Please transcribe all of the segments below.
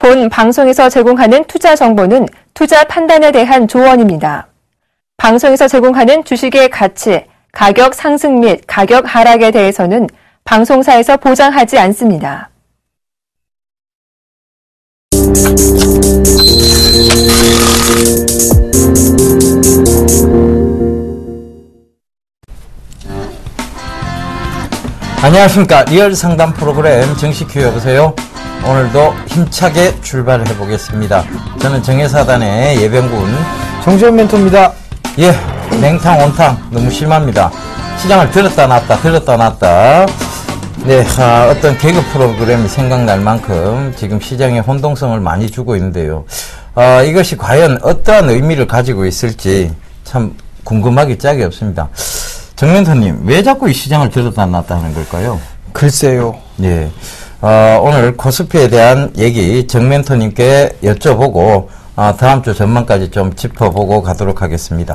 본 방송에서 제공하는 투자 정보는 투자 판단에 대한 조언입니다. 방송에서 제공하는 주식의 가치, 가격 상승 및 가격 하락에 대해서는 방송사에서 보장하지 않습니다. 안녕하십니까. 리얼 상담 프로그램 정식큐 여보세요. 오늘도 힘차게 출발을 해보겠습니다. 저는 정예사단의 예병군 정지현 멘토입니다. 예, 냉탕 온탕 너무 심합니다. 시장을 들었다 놨다. 네, 어떤 개그 프로그램이 생각날 만큼 지금 시장에 혼동성을 많이 주고 있는데요. 이것이 과연 어떠한 의미를 가지고 있을지 참 궁금하기 짝이 없습니다. 정 멘토님, 왜 자꾸 이 시장을 들었다 놨다 하는 걸까요? 글쎄요. 예. 오늘 코스피에 대한 얘기 정 멘토님께 여쭤보고, 다음 주 전망까지 좀 짚어보고 가도록 하겠습니다.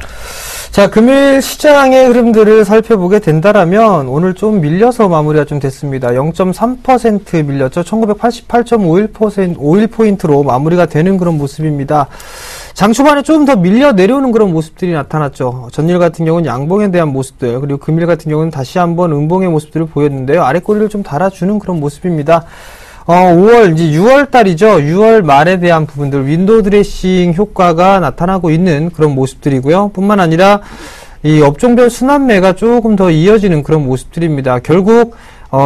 자, 금일 시장의 흐름들을 살펴보게 된다라면 오늘 좀 밀려서 마무리가 좀 됐습니다. 0.3% 밀렸죠. 1988.51%로 마무리가 되는 그런 모습입니다. 장 초반에 좀 더 밀려 내려오는 그런 모습들이 나타났죠. 전일 같은 경우는 양봉에 대한 모습들, 그리고 금일 같은 경우는 다시 한번 음봉의 모습들을 보였는데요. 아랫꼬리를 좀 달아주는 그런 모습입니다. 5월, 이제 6월 달이죠. 6월 말에 대한 부분들, 윈도우 드레싱 효과가 나타나고 있는 그런 모습들이고요. 뿐만 아니라 이 업종별 순환매가 조금 더 이어지는 그런 모습들입니다. 결국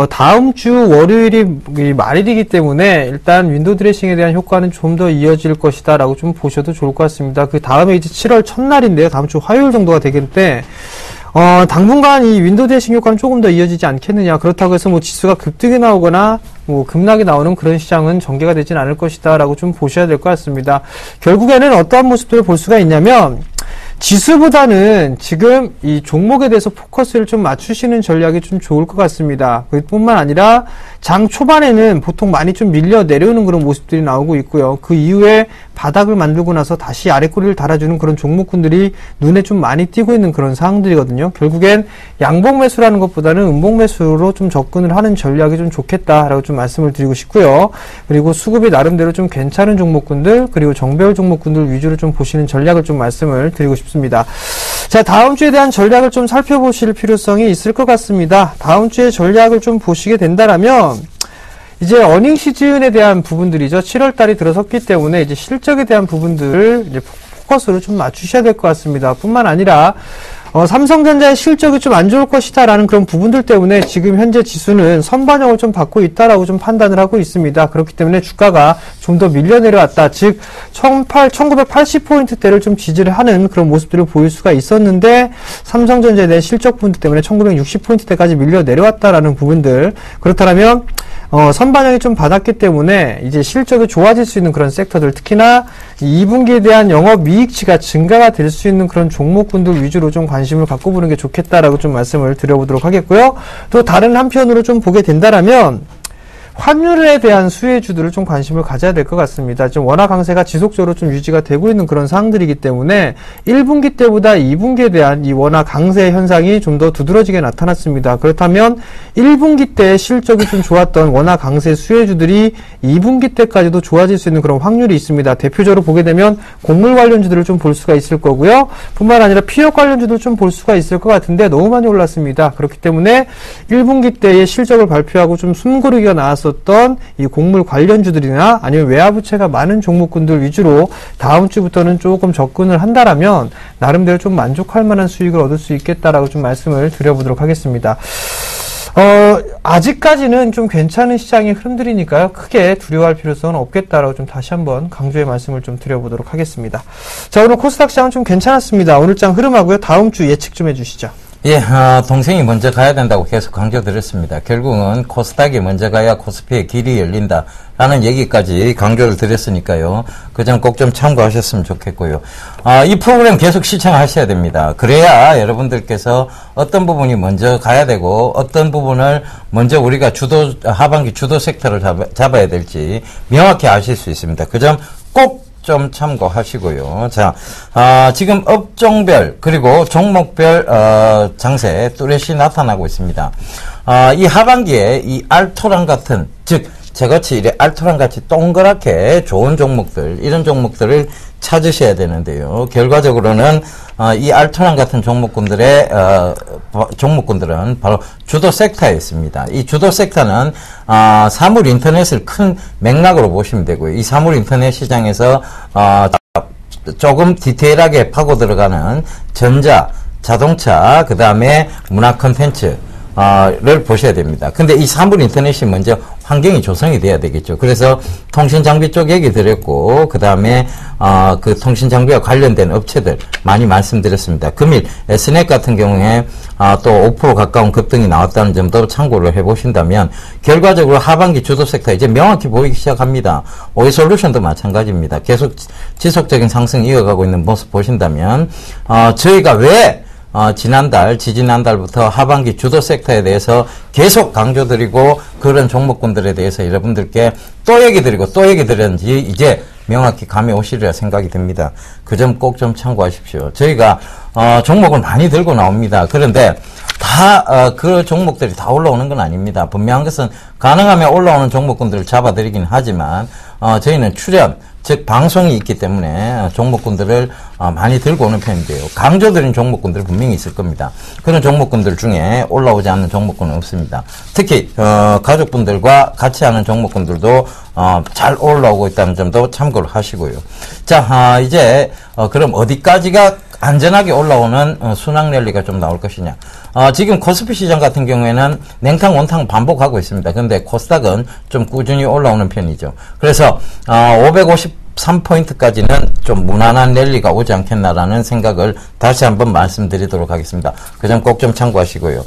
다음 주 월요일이 말일이기 때문에 일단 윈도우 드레싱에 대한 효과는 좀 더 이어질 것이다 라고 좀 보셔도 좋을 것 같습니다. 그 다음에 이제 7월 첫날인데요. 다음 주 화요일 정도가 되겠는데 당분간 이 윈도우 드레싱 효과는 조금 더 이어지지 않겠느냐. 그렇다고 해서 뭐 지수가 급등이 나오거나 뭐 급락이 나오는 그런 시장은 전개가 되진 않을 것이다 라고 좀 보셔야 될 것 같습니다. 결국에는 어떠한 모습들을 볼 수가 있냐면 지수보다는 지금 이 종목에 대해서 포커스를 좀 맞추시는 전략이 좀 좋을 것 같습니다. 그뿐만 아니라 장 초반에는 보통 많이 좀 밀려 내려오는 그런 모습들이 나오고 있고요. 그 이후에 바닥을 만들고 나서 다시 아랫꼬리를 달아주는 그런 종목군들이 눈에 좀 많이 띄고 있는 그런 상황들이거든요. 결국엔 양봉 매수라는 것보다는 음봉 매수로 좀 접근을 하는 전략이 좀 좋겠다라고 좀 말씀을 드리고 싶고요. 그리고 수급이 나름대로 좀 괜찮은 종목군들, 그리고 정배열 종목군들 위주로 좀 보시는 전략을 좀 말씀을 드리고 싶습니다. 자, 다음 주에 대한 전략을 좀 살펴보실 필요성이 있을 것 같습니다. 다음 주에 전략을 좀 보시게 된다라면 이제 어닝 시즌에 대한 부분들이죠. 7월 달이 들어섰기 때문에 이제 실적에 대한 부분들을 이제 포커스를 좀 맞추셔야 될 것 같습니다. 뿐만 아니라 삼성전자의 실적이 좀 안 좋을 것이다 라는 그런 부분들 때문에 지금 현재 지수는 선반영을 좀 받고 있다라고 좀 판단을 하고 있습니다. 그렇기 때문에 주가가 좀 더 밀려 내려왔다. 즉 1980포인트대를 좀 지지를 하는 그런 모습들을 보일 수가 있었는데 삼성전자에 대한 실적 부분 때문에 1960포인트대까지 밀려 내려왔다라는 부분들, 그렇다면 선반영이 좀 받았기 때문에 이제 실적이 좋아질 수 있는 그런 섹터들, 특히나 2분기에 대한 영업이익치가 증가가 될 수 있는 그런 종목군들 위주로 좀 관심을 갖고 보는 게 좋겠다라고 좀 말씀을 드려보도록 하겠고요. 또 다른 한편으로 좀 보게 된다라면 환율에 대한 수혜주들을 좀 관심을 가져야 될 것 같습니다. 좀 원화 강세가 지속적으로 좀 유지가 되고 있는 그런 상황들이기 때문에 1분기 때보다 2분기에 대한 이 원화 강세 현상이 좀 더 두드러지게 나타났습니다. 그렇다면 1분기 때 실적이 좀 좋았던 원화 강세 수혜주들이 2분기 때까지도 좋아질 수 있는 그런 확률이 있습니다. 대표적으로 보게 되면 곡물 관련주들을 좀 볼 수가 있을 거고요. 뿐만 아니라 피혁 관련주도 좀 볼 수가 있을 것 같은데 너무 많이 올랐습니다. 그렇기 때문에 1분기 때의 실적을 발표하고 좀 숨고르기가 나왔었던 이 곡물 관련주들이나 아니면 외화부채가 많은 종목군들 위주로 다음 주부터는 조금 접근을 한다라면 나름대로 좀 만족할 만한 수익을 얻을 수 있겠다라고 좀 말씀을 드려보도록 하겠습니다. 아직까지는 좀 괜찮은 시장의 흐름들이니까요. 크게 두려워할 필요성은 없겠다라고 좀 다시 한번 강조의 말씀을 좀 드려보도록 하겠습니다. 자, 오늘 코스닥 시장은 좀 괜찮았습니다. 오늘 장 흐름하고요. 다음 주 예측 좀 해주시죠. 예, 동생이 먼저 가야 된다고 계속 강조드렸습니다. 결국은 코스닥이 먼저 가야 코스피의 길이 열린다라는 얘기까지 강조를 드렸으니까요. 그 점 꼭 좀 참고하셨으면 좋겠고요. 이 프로그램 계속 시청하셔야 됩니다. 그래야 여러분들께서 어떤 부분이 먼저 가야 되고 어떤 부분을 먼저 우리가 하반기 주도 섹터를 잡아야 될지 명확히 아실 수 있습니다. 그 점 꼭 좀 참고하시고요. 자, 지금 업종별 그리고 종목별 장세 뚜렷이 나타나고 있습니다. 이 하반기에 이 알토란 같은, 즉 저같이 이래 알토란 같이 동그랗게 좋은 종목들, 이런 종목들을 찾으셔야 되는데요. 결과적으로는 이 알토란 같은 종목군들은 바로 주도 섹터에 있습니다. 이 주도 섹터는 사물 인터넷을 큰 맥락으로 보시면 되고요. 이 사물 인터넷 시장에서 조금 디테일하게 파고 들어가는 전자, 자동차, 그 다음에 문화 콘텐츠 를 보셔야 됩니다. 근데 이 사물 인터넷이 먼저 환경이 조성이 돼야 되겠죠. 그래서 통신 장비 쪽 얘기 드렸고, 그 다음에 그 통신 장비와 관련된 업체들 많이 말씀드렸습니다. 금일 Snet 같은 경우에 또 5% 가까운 급등이 나왔다는 점도 참고를 해보신다면, 결과적으로 하반기 주도 섹터 이제 명확히 보이기 시작합니다. 오이솔루션도 마찬가지입니다. 계속 지속적인 상승 이어가고 있는 모습 보신다면, 저희가 왜 지지난달부터 하반기 주도 섹터에 대해서 계속 강조드리고 그런 종목군들에 대해서 여러분들께 또 얘기 드렸는지 이제 명확히 감이 오시리라 생각이 듭니다. 그 점 꼭 좀 참고하십시오. 저희가 종목을 많이 들고 나옵니다. 그런데 다 그 종목들이 다 올라오는 건 아닙니다. 분명한 것은 가능하면 올라오는 종목군들을 잡아드리긴 하지만 저희는 출연, 즉 방송이 있기 때문에 종목군들을 많이 들고 오는 편인데요. 강조드린 종목군들 분명히 있을 겁니다. 그런 종목군들 중에 올라오지 않는 종목군은 없습니다. 특히 가족분들과 같이 하는 종목군들도 잘 올라오고 있다는 점도 참고를 하시고요. 자, 이제 그럼 어디까지가 안전하게 올라오는 순항 랠리가 좀 나올 것이냐. 지금 코스피 시장 같은 경우에는 냉탕 원탕 반복하고 있습니다. 근데 코스닥은 좀 꾸준히 올라오는 편이죠. 그래서 553포인트까지는 좀 무난한 랠리가 오지 않겠나라는 생각을 다시 한번 말씀드리도록 하겠습니다. 그 점 꼭 좀 참고하시고요.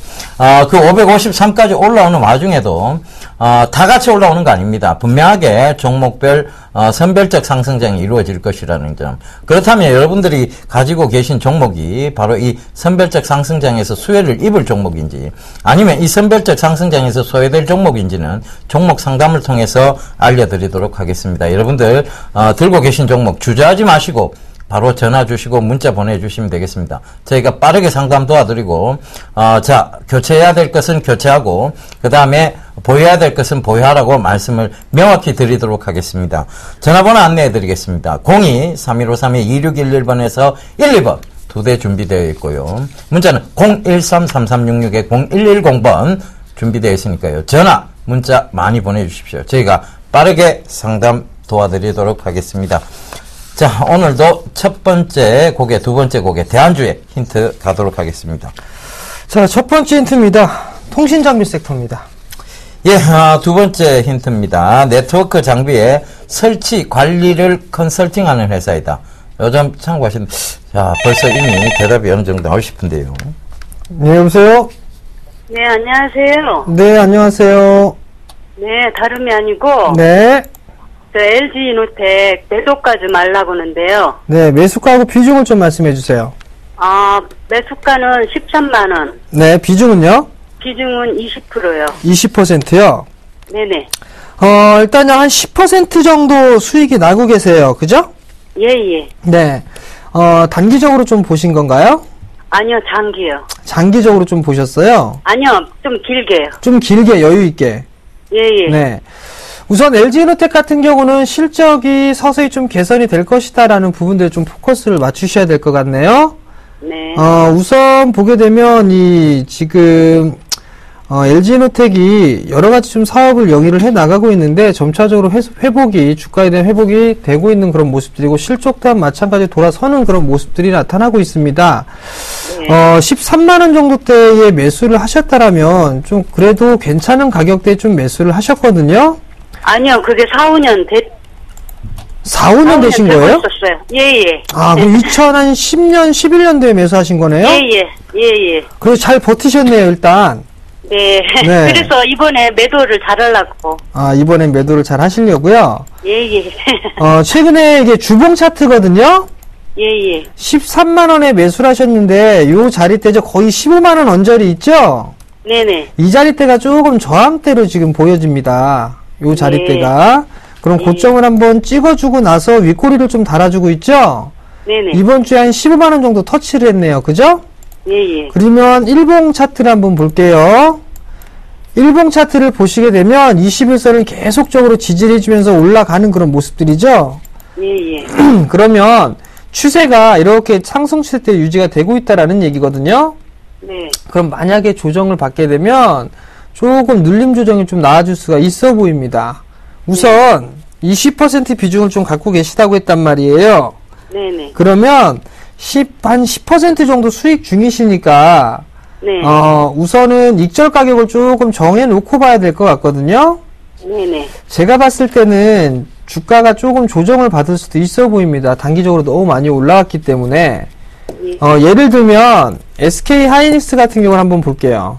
그 553까지 올라오는 와중에도 다 같이 올라오는 거 아닙니다. 분명하게 종목별 선별적 상승장이 이루어질 것이라는 점. 그렇다면 여러분들이 가지고 계신 종목이 바로 이 선별적 상승장에서 수혜를 입을 종목인지, 아니면 이 선별적 상승장에서 소외될 종목인지는 종목 상담을 통해서 알려드리도록 하겠습니다. 여러분들 들고 계신 종목 주저하지 마시고 바로 전화 주시고 문자 보내주시면 되겠습니다. 저희가 빠르게 상담 도와드리고, 자, 교체해야 될 것은 교체하고, 그 다음에 보유해야 될 것은 보유하라고 말씀을 명확히 드리도록 하겠습니다. 전화번호 안내해 드리겠습니다. 02-3153-2611번에서 12번. 2대 준비되어 있고요. 문자는 013-3366-0110번 준비되어 있으니까요. 전화, 문자 많이 보내주십시오. 저희가 빠르게 상담 도와드리도록 하겠습니다. 자, 오늘도 첫 번째 곡에, 두 번째 곡에 대안주의 힌트 가도록 하겠습니다. 자, 첫 번째 힌트입니다. 통신장비 섹터입니다. 예, 두 번째 힌트입니다. 네트워크 장비의 설치 관리를 컨설팅하는 회사이다. 요즘 참고하신, 자, 벌써 이미 대답이 어느 정도 나올 싶은데요. 네, 여보세요? 네, 안녕하세요. 네, 안녕하세요. 네, 다름이 아니고, 네. 저 LG이노텍 매도가지 말라고 하는데요. 네, 매수가하고 비중을 좀 말씀해 주세요. 매수가는 13만원. 네, 비중은요? 비중은 20%요. 20%요? 네네. 일단 한 10% 정도 수익이 나고 계세요. 그죠? 예. 네. 단기적으로 좀 보신 건가요? 아니요, 장기요. 장기적으로 좀 보셨어요? 아니요, 좀 길게요. 좀 길게 여유 있게. 예. 네. 우선 LG이노텍 같은 경우는 실적이 서서히 좀 개선이 될 것이다라는 부분들에 좀 포커스를 맞추셔야 될 것 같네요. 네. 우선 보게 되면 지금 LG이노텍이 여러 가지 좀 사업을 영위를 해 나가고 있는데 점차적으로 주가에 대한 회복이 되고 있는 그런 모습들이고, 실적 또한 마찬가지로 돌아서는 그런 모습들이 나타나고 있습니다. 네. 13만원 정도대에 매수를 하셨다라면 좀 그래도 괜찮은 가격대에 좀 매수를 하셨거든요. 아니요, 그게 4, 5년 4, 5년 되신 되고 거예요? 있었어요. 예. 그럼 2010년, 11년도에 매수하신 거네요? 예. 그래서 잘 버티셨네요, 일단. 네. 네. 그래서 이번에 매도를 잘하려고. 이번엔 매도를 잘 하시려고요. 예. 최근에 이게 주봉 차트거든요? 예. 13만원에 매수를 하셨는데, 요 자리대죠? 거의 15만원 언저리 있죠? 네네. 이 자리대가 조금 저항대로 지금 보여집니다. 요 자리대가. 그럼 고점을 한번 찍어주고 나서 윗꼬리를 좀 달아주고 있죠? 네네. 이번 주에 한 15만원 정도 터치를 했네요. 그죠? 예. 그러면 일봉 차트를 한번 볼게요. 일봉 차트를 보시게 되면 21선을 계속적으로 지지를 해주면서 올라가는 그런 모습들이죠. 예. 그러면 추세가 이렇게 상승 추세 유지가 되고 있다라는 얘기거든요. 네. 그럼 만약에 조정을 받게 되면 조금 눌림 조정이 좀 나아질 수가 있어 보입니다. 우선 20% 비중을 좀 갖고 계시다고 했단 말이에요. 네네. 그러면 한 10% 정도 수익 중이시니까 네. 우선은 익절 가격을 조금 정해놓고 봐야 될 것 같거든요. 네네. 제가 봤을 때는 주가가 조금 조정을 받을 수도 있어 보입니다. 단기적으로 너무 많이 올라왔기 때문에. 예. 예를 들면 SK 하이닉스 같은 경우를 한번 볼게요.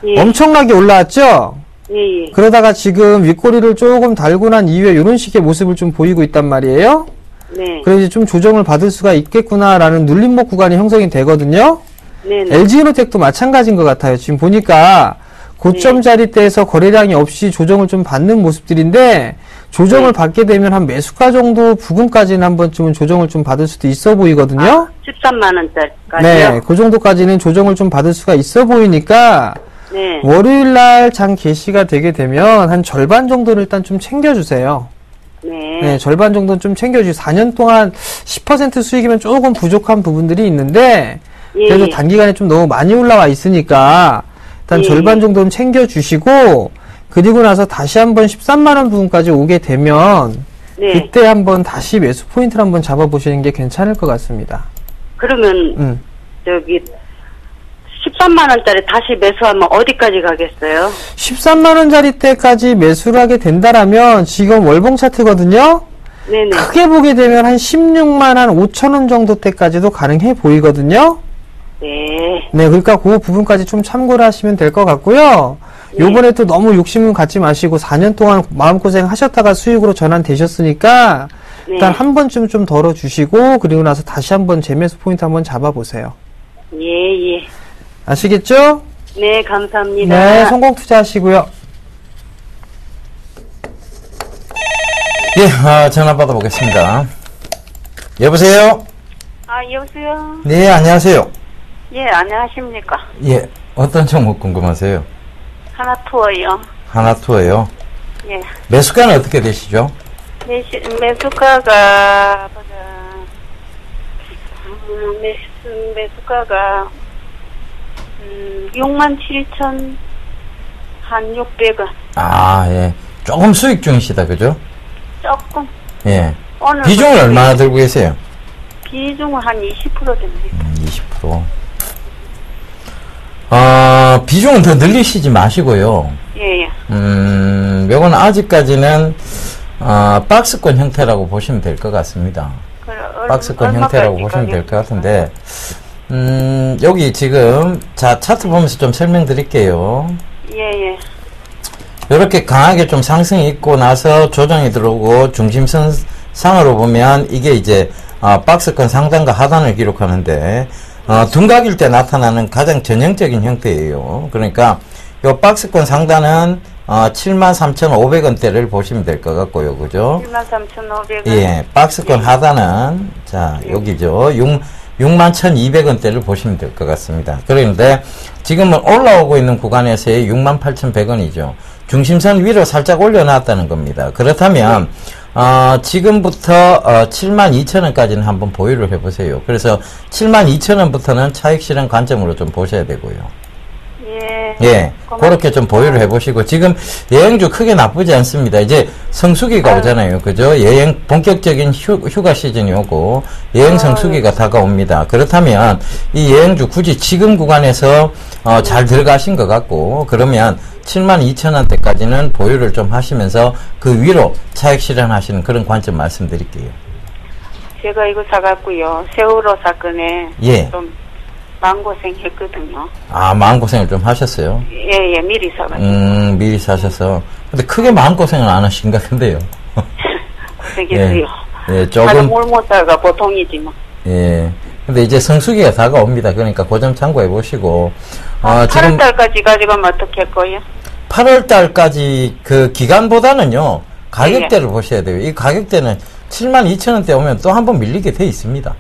예. 엄청나게 올라왔죠? 예. 그러다가 지금 윗꼬리를 조금 달고 난 이후에 이런 식의 모습을 좀 보이고 있단 말이에요. 네. 그래서 이제 좀 조정을 받을 수가 있겠구나라는 눌림목 구간이 형성이 되거든요. 네네. LG이노텍도 마찬가지인 것 같아요. 지금 보니까 고점 자리대에서 거래량이 없이 조정을 좀 받는 모습들인데 조정을 받게 되면 한 매수가 정도 부근까지는 한 번쯤은 조정을 좀 받을 수도 있어 보이거든요. 13만 원짜리까지요? 네, 그 정도까지는 조정을 좀 받을 수가 있어 보이니까 네. 월요일 날 장 개시가 되게 되면 한 절반 정도를 일단 좀 챙겨주세요. 네. 네, 절반 정도는 좀 챙겨주세요. 4년 동안 10% 수익이면 조금 부족한 부분들이 있는데 그래도 예. 단기간에 좀 너무 많이 올라와 있으니까 일단 예. 절반 정도는 챙겨주시고 그리고 나서 다시 한번 13만원 부분까지 오게 되면 네. 그때 한번 다시 매수 포인트를 한번 잡아보시는 게 괜찮을 것 같습니다. 그러면 저기 13만 원짜리 다시 매수하면 어디까지 가겠어요? 13만원짜리 때까지 매수를 하게 된다라면 지금 월봉 차트거든요. 네네. 크게 보게 되면 한 16만 한 5천원 정도 때까지도 가능해 보이거든요. 네. 네, 그러니까 그 부분까지 좀 참고를 하시면 될 것 같고요. 요번에 또 너무 욕심은 갖지 마시고 4년 동안 마음고생 하셨다가 수익으로 전환되셨으니까 네. 일단 한 번쯤 좀 덜어주시고 그리고 나서 다시 한번 재매수 포인트 한번 잡아보세요. 예. 아시겠죠? 네, 감사합니다. 네, 성공 투자하시고요. 예, 전화 받아보겠습니다. 여보세요? 여보세요? 네, 안녕하세요. 예, 안녕하십니까? 예, 어떤 종목 궁금하세요? 하나투어요. 하나투어요. 예. 매수가는 어떻게 되시죠? 매수가가, 매수가가, 67,600원. 아, 예. 조금 수익 중이시다, 그죠? 조금. 예. 오늘 비중을 얼마나 들고 계세요? 비중은 한 20% 됩니다. 20%. 비중은 더 늘리시지 마시고요. 예. 요건 아직까지는, 박스권 형태라고 보시면 될 것 같습니다. 박스권 형태라고 보시면 될 것 같은데, 여기 지금, 자, 차트 보면서 좀 설명드릴게요. 예. 이렇게 강하게 좀 상승이 있고 나서 조정이 들어오고 중심선 상으로 보면 이게 이제, 박스권 상단과 하단을 기록하는데, 둔각일 때 나타나는 가장 전형적인 형태예요. 그러니까, 요 박스권 상단은, 73,500원대를 보시면 될 것 같고요. 그죠? 73,500원. 예, 박스권 하단은, 자, 여기죠. 61,200원대를 보시면 될 것 같습니다. 그런데 지금은 올라오고 있는 구간에서의 68,100원이죠. 중심선 위로 살짝 올려놨다는 겁니다. 그렇다면, 지금부터 72,000원까지는 한번 보유를 해보세요. 그래서 72,000원부터는 차익 실현 관점으로 좀 보셔야 되고요. 예, 그렇게 좀 보유를 해보시고, 지금 여행주 크게 나쁘지 않습니다. 이제 성수기가 오잖아요. 그죠? 여행, 본격적인 휴가 시즌이 오고, 여행 성수기가 다가옵니다. 그렇다면, 이 여행주 굳이 지금 구간에서, 잘 들어가신 것 같고, 그러면 72,000원대까지는 보유를 좀 하시면서 그 위로 차익 실현하시는 그런 관점 말씀드릴게요. 제가 이거 사갖고요. 세월호 사건에 예. 좀 마음고생 했거든요. 아, 마음고생을 좀 하셨어요? 예, 미리 사가지고. 미리 사셔서. 근데 크게 마음고생은 안 하신 것 같은데요. 고생했어요. 예, 조금. 몰못사가 보통이지 뭐. 예. 근데 이제 성수기가 다가옵니다. 그러니까 그 점 참고해 보시고. 지금 8월달까지 가져가면 어떻게 할 거예요? 8월달까지 그 기간보다는요, 가격대를 보셔야 돼요. 이 가격대는 72,000원대 오면 또 한 번 밀리게 돼 있습니다.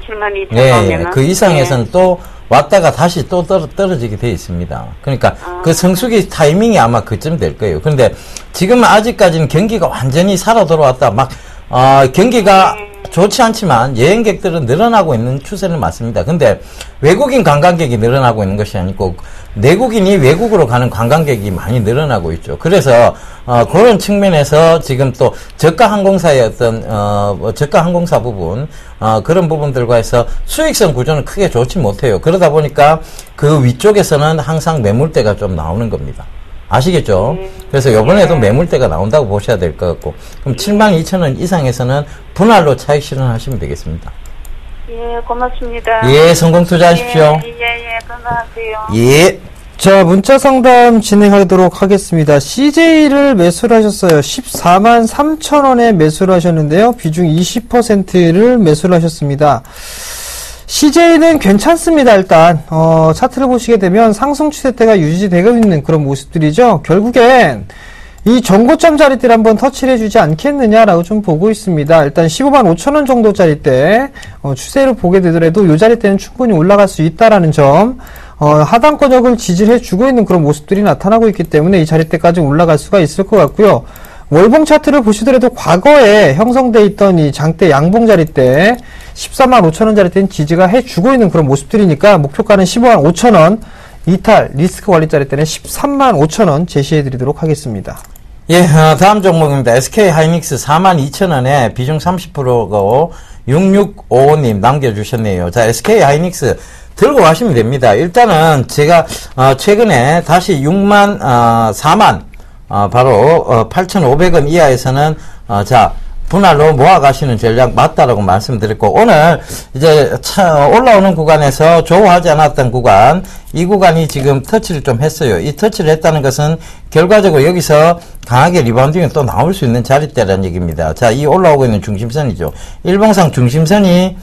72,000 네, 나오면은. 그 이상에서는 또 왔다가 다시 또 떨어지게 돼 있습니다. 그러니까 그 성수기 타이밍이 아마 그쯤 될 거예요. 그런데 지금 아직까지는 경기가 완전히 살아 돌아왔다. 막 경기가 좋지 않지만 여행객들은 늘어나고 있는 추세는 맞습니다. 근데 외국인 관광객이 늘어나고 있는 것이 아니고 내국인이 외국으로 가는 관광객이 많이 늘어나고 있죠. 그래서 그런 측면에서 지금 또 저가 항공사의 어떤 저가 항공사 부분 그런 부분들과 해서 수익성 구조는 크게 좋지 못해요. 그러다 보니까 그 위쪽에서는 항상 매물대가 좀 나오는 겁니다. 아시겠죠? 그래서 이번에도 매물대가 나온다고 보셔야 될 것 같고, 그럼 72,000원 이상에서는 분할로 차익 실현하시면 되겠습니다. 예, 고맙습니다. 예, 성공 투자하십시오. 예, 건강하세요. 예. 자, 문자 상담 진행하도록 하겠습니다. CJ를 매수를 하셨어요. 14만 3천 원에 매수를 하셨는데요. 비중 20%를 매수를 하셨습니다. CJ는 괜찮습니다. 일단 차트를 보시게 되면 상승 추세대가 유지되고 있는 그런 모습들이죠. 결국엔 이 정고점 자리대를 한번 터치를 해주지 않겠느냐라고 좀 보고 있습니다. 일단 15만 5천 원 정도 자리대 추세를 보게 되더라도 이 자리대는 충분히 올라갈 수 있다라는 점, 하단권역을 지지를 해주고 있는 그런 모습들이 나타나고 있기 때문에 이 자리대까지 올라갈 수가 있을 것 같고요. 월봉 차트를 보시더라도 과거에 형성돼 있던 이 장대 양봉 자리대 14만 5천 원 자리대는 지지가 해주고 있는 그런 모습들이니까 목표가는 15만 5천 원, 이탈 리스크 관리 자리대는 13만 5천 원 제시해드리도록 하겠습니다. 예, 다음 종목입니다. SK 하이닉스 42,000원에 비중 30%고 6655님 남겨주셨네요. 자, SK 하이닉스 들고 가시면 됩니다. 일단은 제가 최근에 다시 4만 바로 8,500원 이하에서는 자 분할로 모아가시는 전략 맞다라고 말씀드렸고, 오늘 이제 올라오는 구간에서 좋아하지 않았던 구간, 이 구간이 지금 터치를 좀 했어요. 이 터치를 했다는 것은 결과적으로 여기서 강하게 리바운딩이 또 나올 수 있는 자리대라는 얘기입니다. 자, 이 올라오고 있는 중심선이죠. 일봉상 중심선이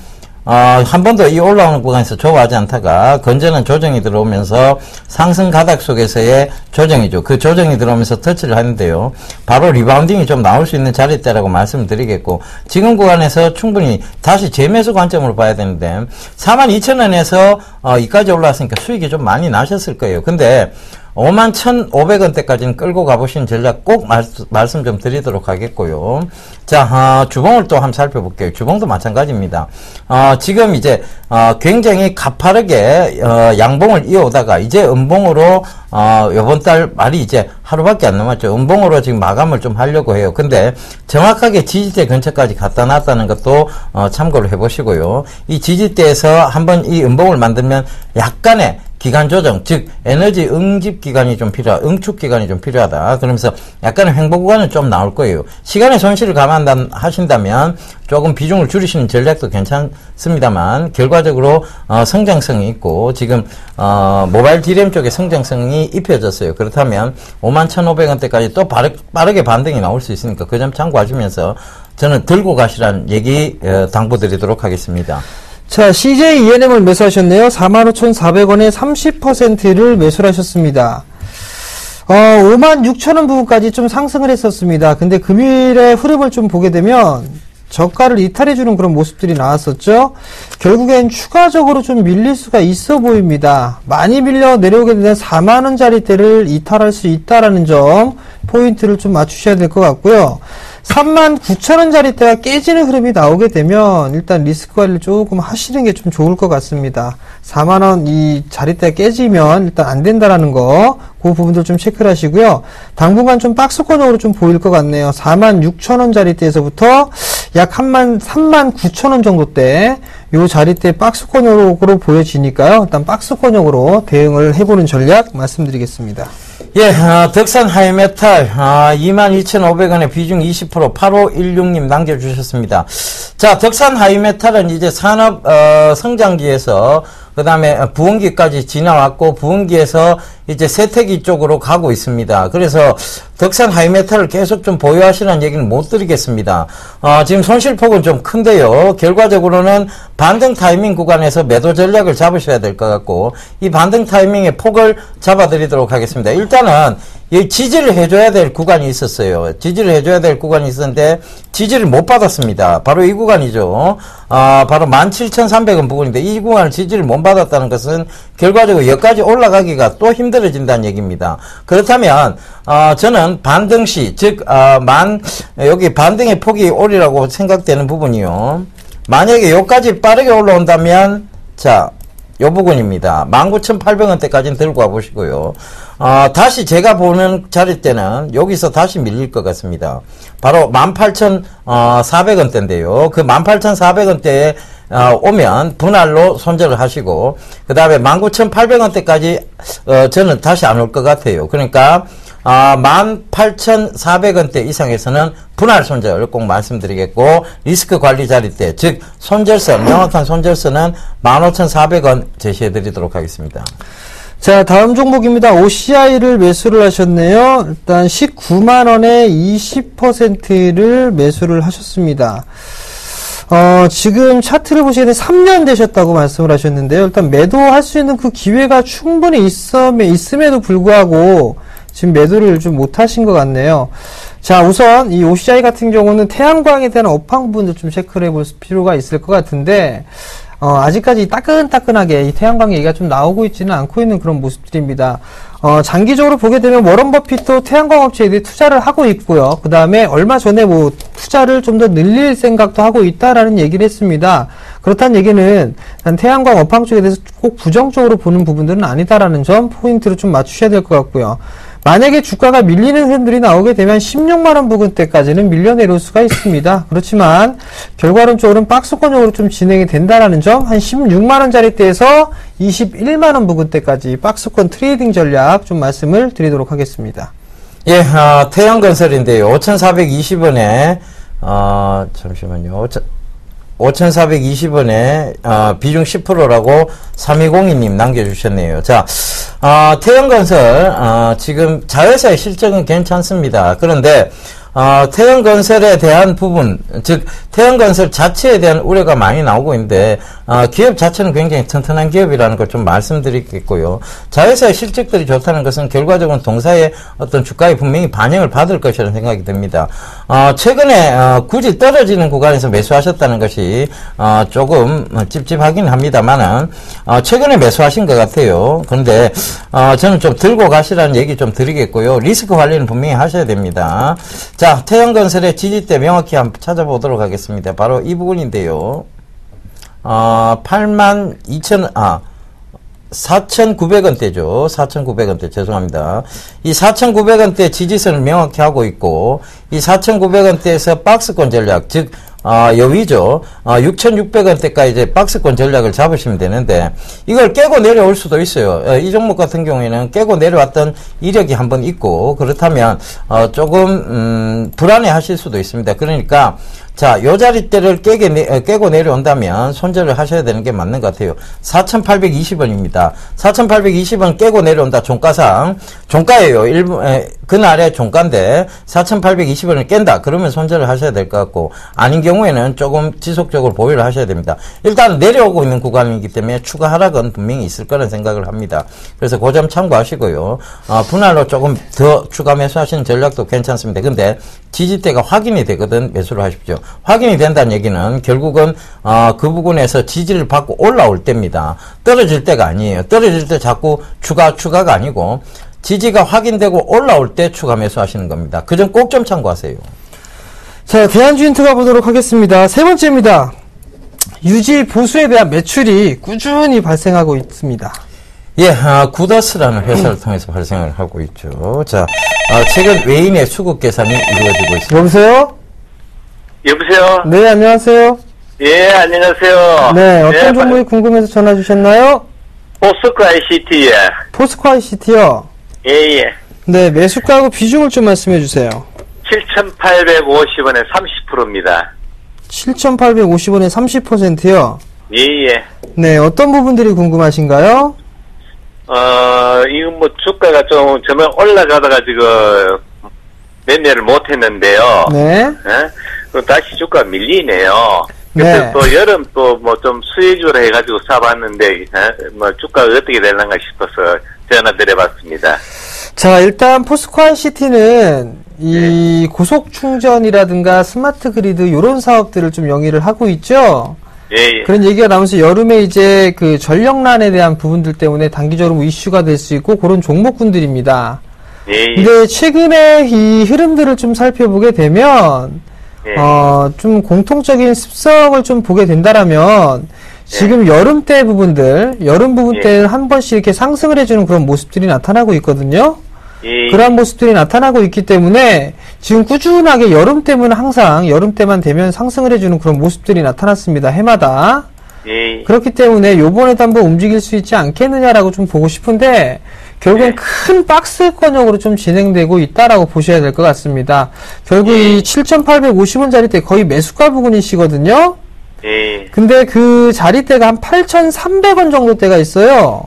한 번 더 이 올라오는 구간에서 좋아하지 않다가 건전한 조정이 들어오면서 상승 가닥 속에서의 조정이죠. 그 조정이 들어오면서 터치를 하는데요. 바로 리바운딩이 좀 나올 수 있는 자리대라고 말씀을 드리겠고, 지금 구간에서 충분히 다시 재매수 관점으로 봐야 되는데 42,000원에서 이까지 올라왔으니까 수익이 좀 많이 나셨을 거예요. 근데 51,500원대까지는 끌고 가보신 전략 꼭 말씀 좀 드리도록 하겠고요. 자, 주봉을 또 한번 살펴볼게요. 주봉도 마찬가지입니다. 지금 이제, 굉장히 가파르게, 양봉을 이어오다가 이제 음봉으로, 요번 달 말이 이제 하루밖에 안 남았죠. 음봉으로 지금 마감을 좀 하려고 해요. 근데 정확하게 지지대 근처까지 갖다 놨다는 것도, 참고를 해보시고요. 이 지지대에서 한번 이 음봉을 만들면 약간의 기간 조정, 즉 에너지 응집 기간이 좀 응축 기간이 좀 필요하다. 그러면서 약간의 횡보 구간은 좀 나올 거예요. 시간의 손실을 감안하신다면 조금 비중을 줄이시는 전략도 괜찮습니다만, 결과적으로 성장성이 있고 지금 모바일 DRAM 쪽에 성장성이 입혀졌어요. 그렇다면 51,500원대까지 또 빠르게 반등이 나올 수 있으니까 그 점 참고하시면서 저는 들고 가시라는 얘기 당부드리도록 하겠습니다. 자, CJ ENM을 매수하셨네요. 45,400원에 30%를 매수를 하셨습니다. 56,000원 부분까지 좀 상승을 했었습니다. 근데 금일의 흐름을 좀 보게 되면 저가를 이탈해주는 그런 모습들이 나왔었죠. 결국엔 추가적으로 좀 밀릴 수가 있어 보입니다. 많이 밀려 내려오게 되면 4만원짜리대를 이탈할 수 있다라는 점 포인트를 좀 맞추셔야 될 것 같고요. 39,000원짜리대가 깨지는 흐름이 나오게 되면 일단 리스크 관리를 조금 하시는 게 좀 좋을 것 같습니다. 4만원 이 자리대가 깨지면 일단 안 된다라는 거, 그 부분들 좀 체크를 하시고요. 당분간 좀 박스권역으로 좀 보일 것 같네요. 46,000원짜리대에서부터 약 39,000원 정도대 요 자리대 박스권역으로 보여지니까요. 일단 박스권역으로 대응을 해보는 전략 말씀드리겠습니다. 예, 덕산 하이메탈 22,500원에 비중 20% 8516님 남겨주셨습니다. 자, 덕산 하이메탈은 이제 산업 성장기에서 그 다음에 부흥기까지 지나왔고 부흥기에서 이제 세태기 쪽으로 가고 있습니다. 그래서 덕산 하이메탈을 계속 좀 보유하시라는 얘기는 못 드리겠습니다. 지금 손실폭은 좀 큰데요. 결과적으로는 반등 타이밍 구간에서 매도 전략을 잡으셔야 될 것 같고, 이 반등 타이밍의 폭을 잡아드리도록 하겠습니다. 일단은 이 지지를 해줘야 될 구간이 있었어요. 지지를 해줘야 될 구간이 있었는데 지지를 못 받았습니다. 바로 이 구간이죠. 바로 17,300원 부근인데 이 구간을 지지를 못 받았다는 것은 결과적으로 여기까지 올라가기가 또 힘들어진다는 얘기입니다. 그렇다면 저는 반등 시, 즉 여기 반등의 폭이 오리라고 생각되는 부분이요. 만약에 여기까지 빠르게 올라온다면 자, 요 부분입니다. 19,800원대까지는 들고 와보시고요. 다시 제가 보는 자리 때는 여기서 다시 밀릴 것 같습니다. 바로 18,400원대인데요. 그 18,400원대에 오면 분할로 손절을 하시고, 그 다음에 19,800원대까지 저는 다시 안 올 것 같아요. 그러니까 18,400원대 이상에서는 분할 손절 꼭 말씀드리겠고, 리스크 관리 자리 때, 즉 손절선, 명확한 손절선은 15,400원 제시해 드리도록 하겠습니다. 자, 다음 종목입니다. OCI를 매수를 하셨네요. 일단 19만원에 20%를 매수를 하셨습니다. 지금 차트를 보시게 되면 3년 되셨다고 말씀을 하셨는데요. 일단 매도할 수 있는 그 기회가 충분히 있음에도 불구하고 지금 매도를 좀 못하신 것 같네요. 자, 우선 이 OCI 같은 경우는 태양광에 대한 업황 부분도 좀 체크를 해볼 필요가 있을 것 같은데, 아직까지 따끈따끈하게 이 태양광 얘기가 좀 나오고 있지는 않고 있는 그런 모습들입니다. 장기적으로 보게 되면 워런 버핏도 태양광 업체에 투자를 하고 있고요. 그 다음에 얼마 전에 투자를 좀 더 늘릴 생각도 하고 있다라는 얘기를 했습니다. 그렇다는 얘기는 태양광 업황 쪽에 대해서 꼭 부정적으로 보는 부분들은 아니다라는 점 포인트를 좀 맞추셔야 될 것 같고요. 만약에 주가가 밀리는 흐름들이 나오게 되면 16만원 부근대까지는 밀려 내려올 수가 있습니다. 그렇지만 결과론적으로는 박스권적으로 좀 진행이 된다라는 점, 한 16만원짜리대에서 21만원 부근대까지 박스권 트레이딩 전략 좀 말씀을 드리도록 하겠습니다. 예, 태양건설인데요. 5,420원에 잠시만요. 5,420원에 비중 10%라고 3202님 남겨주셨네요. 자, 태양건설 지금 자회사의 실적은 괜찮습니다. 그런데 태양건설에 대한 부분, 즉 태양건설 자체에 대한 우려가 많이 나오고 있는데 기업 자체는 굉장히 튼튼한 기업이라는 걸 좀 말씀드리겠고요. 자회사의 실적들이 좋다는 것은 결과적으로 동사의 어떤 주가에 분명히 반영을 받을 것이라는 생각이 듭니다. 최근에 굳이 떨어지는 구간에서 매수하셨다는 것이 조금 찝찝하긴 합니다만은 최근에 매수하신 것 같아요. 그런데 저는 좀 들고 가시라는 얘기 좀 드리겠고요. 리스크 관리는 분명히 하셔야 됩니다. 자, 태양건설의 지지대 명확히 한번 찾아보도록 하겠습니다. 바로 이 부분인데요. 4,900원대죠. 4,900원대. 죄송합니다. 이 4,900원대 지지선을 명확히 하고 있고, 이 4,900원대에서 박스권 전략, 즉, 여위죠. 6,600원대까지 이제 박스권 전략을 잡으시면 되는데, 이걸 깨고 내려올 수도 있어요. 이 종목 같은 경우에는 깨고 내려왔던 이력이 한번 있고, 그렇다면, 조금, 불안해 하실 수도 있습니다. 그러니까, 자, 요 자리대를 깨고 내려온다면 손절을 하셔야 되는 게 맞는 것 같아요. 4,820원입니다. 4,820원 깨고 내려온다. 종가상. 종가예요. 그날의 종가인데 4,820원을 깬다. 그러면 손절을 하셔야 될 것 같고, 아닌 경우에는 조금 지속적으로 보유를 하셔야 됩니다. 일단 내려오고 있는 구간이기 때문에 추가 하락은 분명히 있을 거라는 생각을 합니다. 그래서 그 점 참고하시고요. 분할로 조금 더 추가 매수하시는 전략도 괜찮습니다. 근데 지지대가 확인이 되거든 매수를 하십시오. 확인이 된다는 얘기는 결국은 그 부분에서 지지를 받고 올라올 때입니다. 떨어질 때가 아니에요. 떨어질 때 자꾸 추가가 아니고 지지가 확인되고 올라올 때 추가 매수하시는 겁니다. 그 점 꼭 좀 참고하세요. 자, 대한주인트가 보도록 하겠습니다. 세 번째입니다. 유지 보수에 대한 매출이 꾸준히 발생하고 있습니다. 예, 구더스라는 회사를 통해서 발생을 하고 있죠. 자, 최근 외인의 수급 계산이 이루어지고 있습니다. 여보세요? 여보세요? 네, 안녕하세요. 예, 안녕하세요. 네, 어떤 종목이 궁금해서 전화 주셨나요? 포스코 ICT, 예. 포스코 ICT요? 예, 예. 네, 매수가하고 비중을 좀 말씀해 주세요. 7,850원에 30%입니다. 7,850원에 30%요? 예, 예. 네, 어떤 부분들이 궁금하신가요? 이건 주가가 좀, 저면 올라가다가 지금, 매매를 못했는데요. 네. 예? 그럼 다시 주가 밀리네요. 그래서 네. 또 여름 또 뭐 좀 수혜주로 해가지고 사봤는데 뭐 주가가 어떻게 되는가 싶어서 전화드려봤습니다. 자, 일단 포스코 ICT는 이 고속 충전이라든가 스마트 그리드 요런 사업들을 좀 영위를 하고 있죠. 예. 그런 얘기가 나오면서 여름에 이제 그 전력난에 대한 부분들 때문에 단기적으로 뭐 이슈가 될 수 있고 그런 종목군들입니다. 예. 근데 최근에 이 흐름들을 좀 살펴보게 되면 예. 좀 공통적인 습성을 좀 보게 된다라면 지금 여름 때 부분들, 여름 부분 예. 때는 한 번씩 이렇게 상승을 해주는 그런 모습들이 나타나고 있거든요. 예. 그러한 모습들이 나타나고 있기 때문에 지금 꾸준하게 여름 때면 항상 여름 때만 되면 상승을 해주는 그런 모습들이 나타났습니다. 해마다. 예. 그렇기 때문에 요번에도 한번 움직일 수 있지 않겠느냐라고 좀 보고 싶은데 결국엔 네. 큰 박스권역으로 좀 진행되고 있다라고 보셔야 될 것 같습니다. 결국 이 7,850원짜리대 거의 매수가 부근이시거든요. 예. 근데 그 자리대가 한 8,300원 정도 대가 있어요.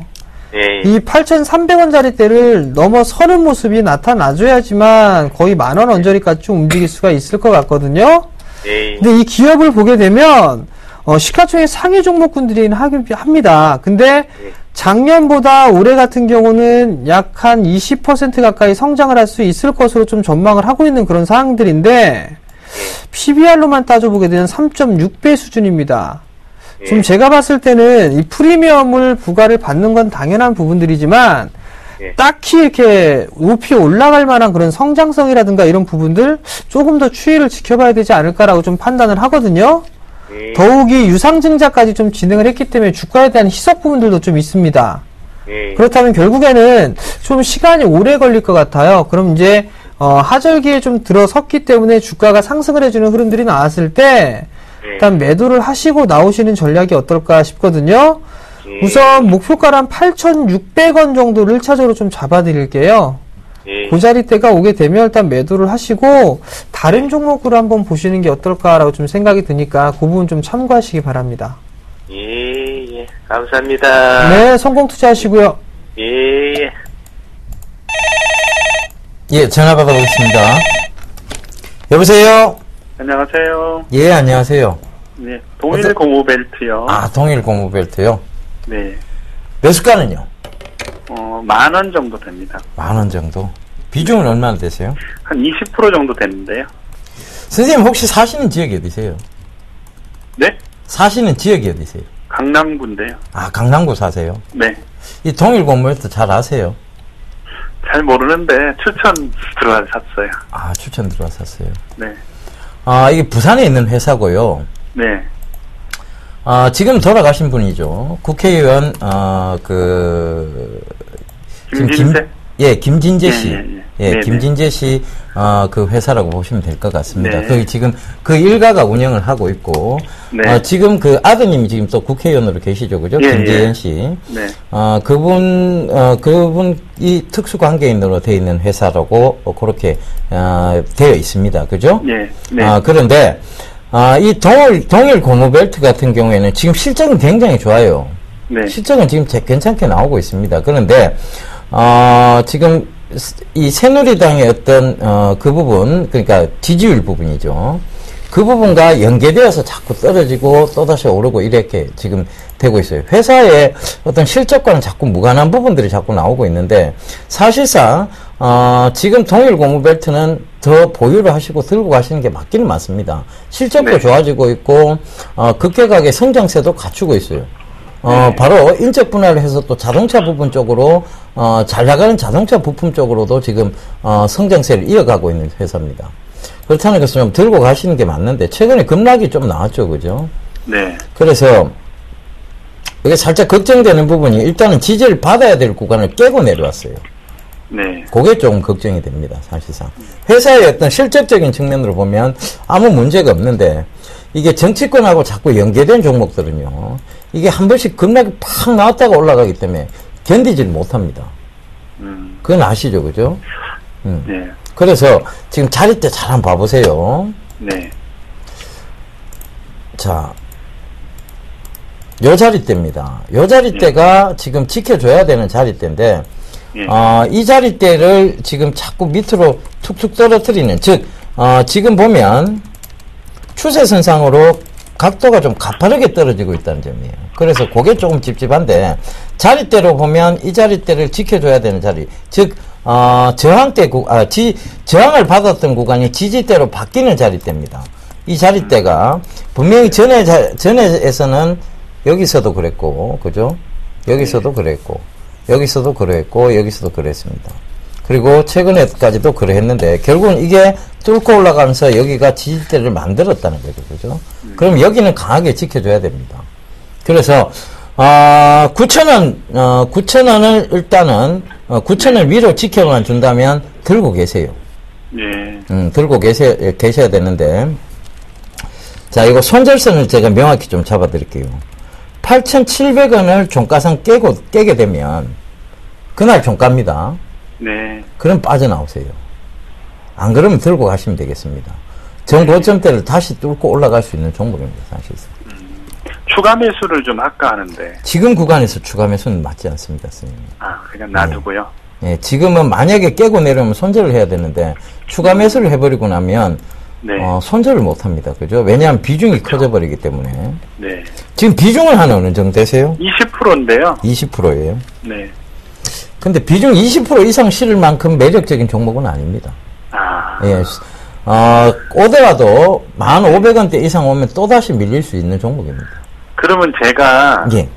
예. 이 8,300원짜리대를 넘어서는 모습이 나타나줘야지만 거의 만원 언저리까지 좀 움직일 수가 있을 것 같거든요. 예. 근데 이 기업을 보게 되면 시가총액 상위 종목군들이 합니다. 근데 작년보다 올해 같은 경우는 약 한 20% 가까이 성장을 할 수 있을 것으로 좀 전망을 하고 있는 그런 상황들인데 PBR로만 따져보게 되면 3.6배 수준입니다. 좀 제가 봤을 때는 이 프리미엄을 부과를 받는 건 당연한 부분들이지만 딱히 이렇게 높이 올라갈 만한 그런 성장성이라든가 이런 부분들 조금 더 추이를 지켜봐야 되지 않을까라고 좀 판단을 하거든요. 더욱이 유상증자까지 좀 진행을 했기 때문에 주가에 대한 희석 부분들도 좀 있습니다. 그렇다면 결국에는 좀 시간이 오래 걸릴 것 같아요. 그럼 이제 하절기에 좀 들어섰기 때문에 주가가 상승을 해주는 흐름들이 나왔을 때 일단 매도를 하시고 나오시는 전략이 어떨까 싶거든요. 우선 목표가를 한 8,600원 정도를 1차적으로 좀 잡아드릴게요. 그 자리대가 오게 되면 일단 매도를 하시고 다른 종목으로 한번 보시는 게 어떨까라고 좀 생각이 드니까 그 부분 좀 참고하시기 바랍니다. 예. 감사합니다. 네, 성공 투자하시고요. 예. 예, 전화 받아보겠습니다. 여보세요? 안녕하세요. 예, 안녕하세요. 네, 동일 고무벨트요. 아, 동일 고무벨트요? 네, 매수가는요? 10,000원 정도 됩니다. 10,000원 정도. 비중은 얼마나 되세요? 한 20% 정도 되는데요. 선생님 혹시 사시는 지역이 어디세요? 네? 사시는 지역이 어디세요? 강남구인데요. 아, 강남구 사세요? 네, 이 동일 고무벨트 잘 아세요? 잘 모르는데 추천 들어와서 샀어요. 아, 추천 들어와서 샀어요. 네, 아, 이게 부산에 있는 회사고요. 네, 아, 지금 돌아가신 분이죠. 국회의원, 지금 김진세? 김진재 씨. 예. 네, 김진재 씨, 그 회사라고 보시면 될 것 같습니다. 네. 거기 지금 그 일가가 운영을 하고 있고, 네. 지금 그 아드님이 지금 또 국회의원으로 계시죠. 그죠? 예, 김재현 씨. 네, 그분이 특수관계인으로 되어 있는 회사라고, 그렇게, 되어 있습니다. 그죠? 네, 네. 그런데, 이 동일 고무벨트 같은 경우에는 지금 실적은 굉장히 좋아요. 네, 실적은 지금 괜찮게 나오고 있습니다. 그런데, 지금 이 새누리당의 어떤, 그 부분, 그러니까 지지율 부분이죠. 그 부분과 연계되어서 자꾸 떨어지고 또다시 오르고 이렇게 지금 되고 있어요. 회사의 어떤 실적과는 자꾸 무관한 부분들이 자꾸 나오고 있는데, 사실상, 지금 동일 고무벨트는 더 보유를 하시고 들고 가시는 게 맞기는 맞습니다. 실적도 네. 좋아지고 있고, 급격하게 성장세도 갖추고 있어요. 바로 인적 분할을 해서 또 자동차 부분 쪽으로, 잘 나가는 자동차 부품 쪽으로도 지금, 성장세를 이어가고 있는 회사입니다. 그렇다는 것은 좀 들고 가시는 게 맞는데, 최근에 급락이 좀 나왔죠. 그죠? 네, 그래서, 이게 살짝 걱정되는 부분이 일단은 지지를 받아야 될 구간을 깨고 내려왔어요. 네, 그게 조금 걱정이 됩니다. 사실상. 회사의 어떤 실적적인 측면으로 보면 아무 문제가 없는데, 이게 정치권하고 자꾸 연계된 종목들은요, 이게 한 번씩 급락이 팍 나왔다가 올라가기 때문에 견디지를 못합니다. 그건 아시죠, 그죠? 네, 그래서 지금 자리대 잘 한번 봐보세요. 네, 자, 요 자리대입니다. 요 자리대가 지금 지켜줘야 되는 자리대인데, 예. 이 자리대를 지금 자꾸 밑으로 툭툭 떨어뜨리는, 즉, 지금 보면 추세선상으로 각도가 좀 가파르게 떨어지고 있다는 점이에요. 그래서 그게 조금 찝찝한데, 자리대로 보면 이 자리대를 지켜줘야 되는 자리, 즉, 저항대 저항을 받았던 구간이 지지대로 바뀌는 자리대입니다. 이 자리대가 분명히 전에에서는 여기서도 그랬고, 그죠? 여기서도 그랬고, 여기서도 그랬고, 여기서도 그랬습니다. 그리고 최근에까지도 그랬는데, 결국은 이게 뚫고 올라가면서 여기가 지지대를 만들었다는 거죠. 그죠? 그럼 여기는 강하게 지켜줘야 됩니다. 그래서, 9,000원을 일단은, 9,000원 위로 지켜만 준다면 들고 계세요. 예. 들고 계셔야 되는데, 자, 이거 손절선을 제가 명확히 좀 잡아 드릴게요. 8,700원을 종가상 깨게 되면, 그날 종가입니다. 네. 그럼 빠져나오세요. 안 그러면 들고 가시면 되겠습니다. 전고점대를 다시 뚫고 올라갈 수 있는 종목입니다, 사실상. 추가 매수를 좀 할까 하는데. 지금 구간에서 추가 매수는 맞지 않습니다, 선생님. 그냥 놔두고요. 네, 지금은 만약에 깨고 내려오면 손절을 해야 되는데, 추가 매수를 해버리고 나면, 네. 손절을 못 합니다. 그죠? 왜냐하면 비중이 커져버리기 때문에. 네. 지금 비중은 한 어느 정도 되세요? 20%인데요. 20%예요. 네. 근데 비중 20% 이상 실을 만큼 매력적인 종목은 아닙니다. 예. 오더라도 1,500원대 이상 오면 또다시 밀릴 수 있는 종목입니다. 그러면 제가 예.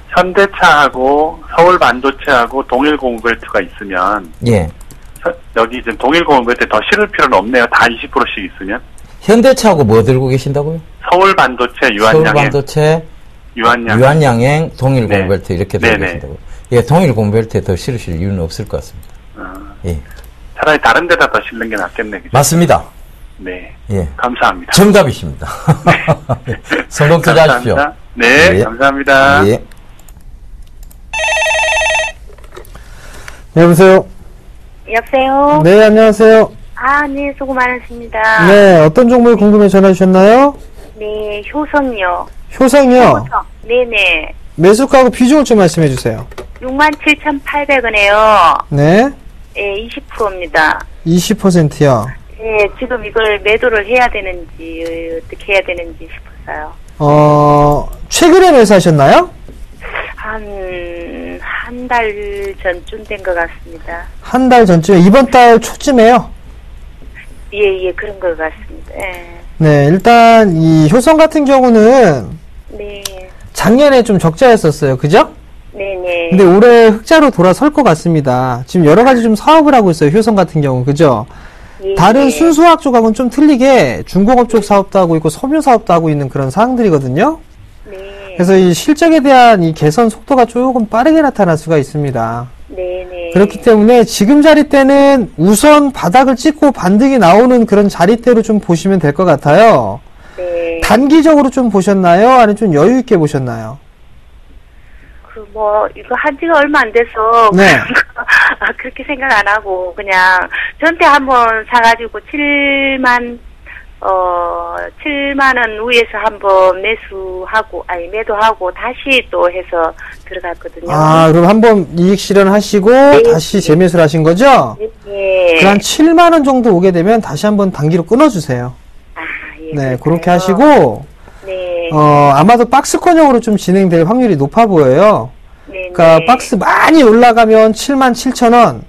현대차하고 서울반도체하고 동일공구벨트가 있으면 예. 여기 지금 동일공구벨트 더 실을 필요는 없네요. 다 20%씩 있으면. 현대차하고 뭐 들고 계신다고요? 서울반도체, 유한양행. 서울반도체, 유한양행, 동일공벨트 이렇게 들고 계신다고요? 예, 동일공벨트에 더 실으실 이유는 없을 것 같습니다. 예. 차라리 다른 데다 더 실는 게 낫겠네. 그죠? 맞습니다. 네. 예. 감사합니다. 정답이십니다. 성공 투자하십시오. 네, 예. 감사합니다. 예. 네, 여보세요? 여보세요? 네, 안녕하세요. 네, 수고 많으십니다. 네, 어떤 종목이 궁금해 전화 주셨나요? 네, 효성요. 효성이요? 네네. 매수가하고 비중을 좀 말씀해 주세요. 67,800원에요. 네, 예, 20%입니다. 20%요. 예, 지금 이걸 매도를 해야 되는지, 어떻게 해야 되는지 싶어서요. 최근에 매수하셨나요? 한 달 전쯤 된 것 같습니다. 한 달 전쯤에, 이번 달 초쯤에요? 예, 그런 것 같습니다. 예. 네, 일단, 이 효성 같은 경우는 네. 작년에 좀 적자였었어요. 그죠? 네네. 근데 올해 흑자로 돌아설 것 같습니다. 지금 여러 가지 좀 사업을 하고 있어요. 효성 같은 경우. 그죠? 예, 다른 순수화학 쪽하고는 좀 틀리게 중공업 쪽 사업도 하고 있고 섬유 사업도 하고 있는 그런 사항들이거든요. 네. 그래서 이 실적에 대한 이 개선 속도가 조금 빠르게 나타날 수가 있습니다. 네네. 그렇기 때문에 지금 자리대는 우선 바닥을 찍고 반등이 나오는 그런 자리대로 좀 보시면 될 것 같아요. 네. 단기적으로 좀 보셨나요? 아니면 좀 여유 있게 보셨나요? 이거 한 지가 얼마 안 돼서. 네. 그렇게 생각 안 하고, 그냥, 전때 한번 사가지고 7만원 위에서 한번 매도하고, 다시 또 해서 들어갔거든요. 그럼 한번 이익 실현하시고, 다시 재매수를 하신 거죠? 네. 그 한 7만원 정도 오게 되면 다시 한번 단기로 끊어주세요. 예. 네, 그렇게 하시고, 네. 아마도 박스권형으로 좀 진행될 확률이 높아 보여요. 네. 그러니까 박스 많이 올라가면 77,000원,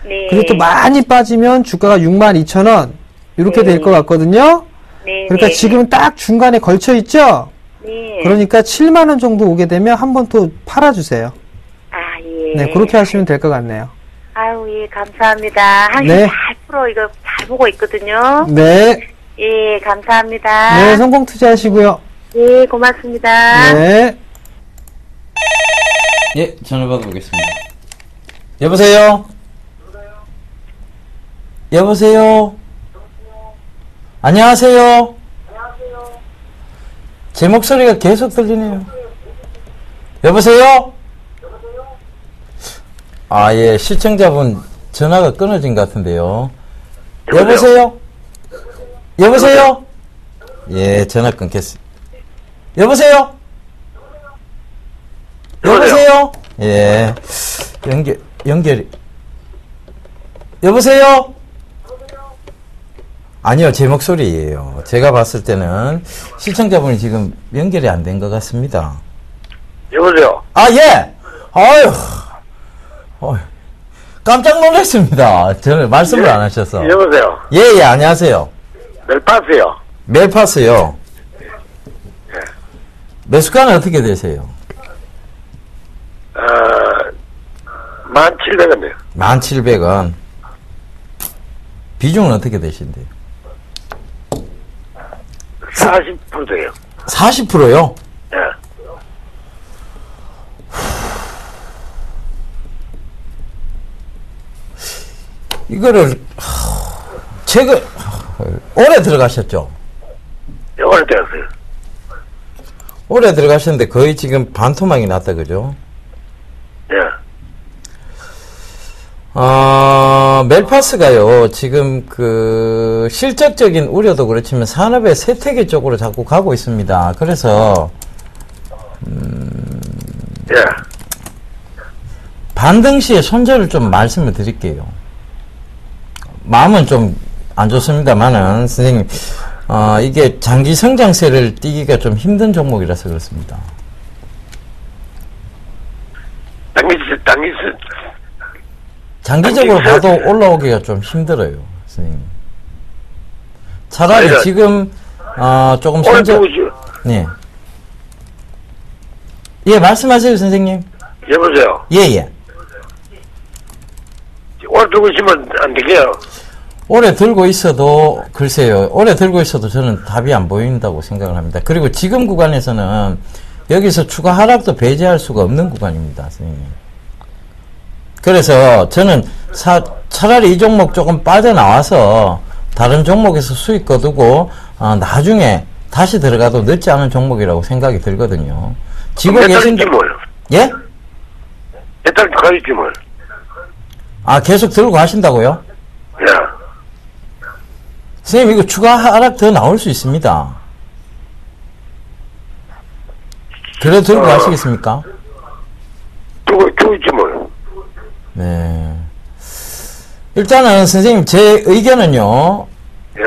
네. 그리고 또 많이 빠지면 주가가 62,000원, 이렇게 될 것 같거든요. 네. 그러니까 지금 딱 중간에 걸쳐 있죠? 네. 그러니까 7만원 정도 오게 되면 한 번 또 팔아주세요. 예. 네, 그렇게 하시면 될 것 같네요. 예, 감사합니다. 항상 네. 이거 잘 보고 있거든요. 네. 예, 감사합니다. 네, 성공 투자하시고요. 예, 고맙습니다. 네. 예, 전화 받아보겠습니다. 여보세요? 여보세요? 안녕하세요? 제 목소리가 계속 들리네요. 여보세요? 예, 시청자분 전화가 끊어진 것 같은데요. 여보세요? 여보세요? 예, 전화 끊겠습니다. 여보세요? 여보세요? 예, 연결이. 여보세요? 아니요, 제 목소리예요. 제가 봤을 때는 시청자분이 지금 연결이 안 된 것 같습니다. 여보세요? 아, 예! 아유, 깜짝 놀랐습니다. 저는 말씀을 안 하셔서. 여보세요? 예, 예, 안녕하세요. 멜파스요? 멜파스요. 매수가는 어떻게 되세요? 1,700원이요. 1,700원. 비중은 어떻게 되신대요? 40%요. 40%요? 예. 이거를, 올해 들어가셨죠? 오래 되었어요. 올해 들어가셨는데 거의 지금 반토막이 났다, 그죠? 예. 멜파스가요, 지금 실적적인 우려도 그렇지만 산업의 쇠퇴기 쪽으로 자꾸 가고 있습니다. 그래서, 예. 반등 시에 손절을 좀 말씀을 드릴게요. 마음은 좀 안 좋습니다만은, 선생님, 이게 장기 성장세를 띄기가 좀 힘든 종목이라서 그렇습니다. 장기적으로 봐도 올라오기가 좀 힘들어요, 선생님. 차라리 아니, 지금, 조금 손절, 네. 예, 말씀하세요, 선생님. 여보세요? 예, 예. 오래 두고 있으면 안 되게요. 오래 들고 있어도, 글쎄요, 오래 들고 있어도 저는 답이 안 보인다고 생각을 합니다. 그리고 지금 구간에서는 여기서 추가 하락도 배제할 수가 없는 구간입니다, 선생님. 그래서 저는 차라리 이 종목 조금 빠져나와서 다른 종목에서 수익 거두고, 나중에 다시 들어가도 늦지 않은 종목이라고 생각이 들거든요. 지고 계신데. 예? 일단 가야지 뭘. 계속 들고 가신다고요? 예. 선생님, 이거 추가 하락 더 나올 수 있습니다. 그래도 들고 가시겠습니까? 두고 있지 뭘. 네. 일단은 선생님, 제 의견은요, 예.